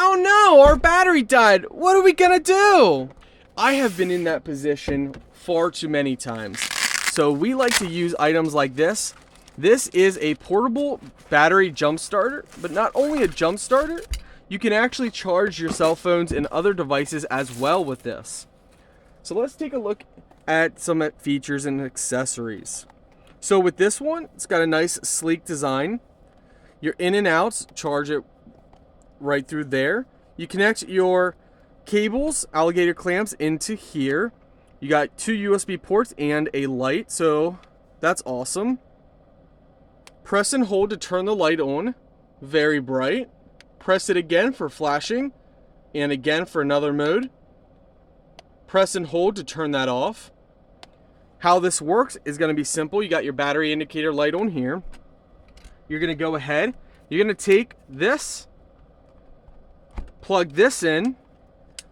Oh no, our battery died. What are we gonna do? I have been in that position far too many times. So we like to use items like this. This is a portable battery jump starter, but not only a jump starter, you can actually charge your cell phones and other devices as well with this. So let's take a look at some features and accessories. So with this one, it's got a nice sleek design. Your in and outs, charge it right through there. You connect your cables, alligator clamps into here. You got 2 USB ports and a light, so that's awesome. Press and hold to turn the light on, very bright. Press it again for flashing, and again for another mode. Press and hold to turn that off. How this works is going to be simple. You got your battery indicator light on here. You're going to go ahead, you're going to take this, plug this in.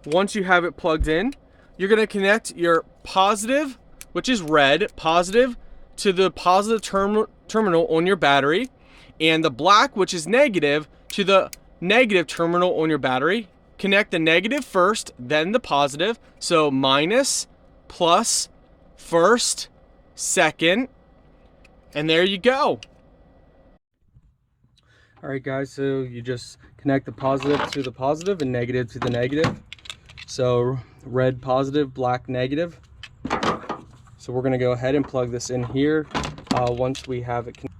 Once you have it plugged in, you're going to connect your positive, which is red, positive, to the positive terminal on your battery, and the black, which is negative, to the negative terminal on your battery. Connect the negative first, then the positive. So minus, plus, first, second, and there you go. All right, guys, so you just connect the positive to the positive and negative to the negative. So red positive, black negative. So we're gonna go ahead and plug this in here once we have it connected.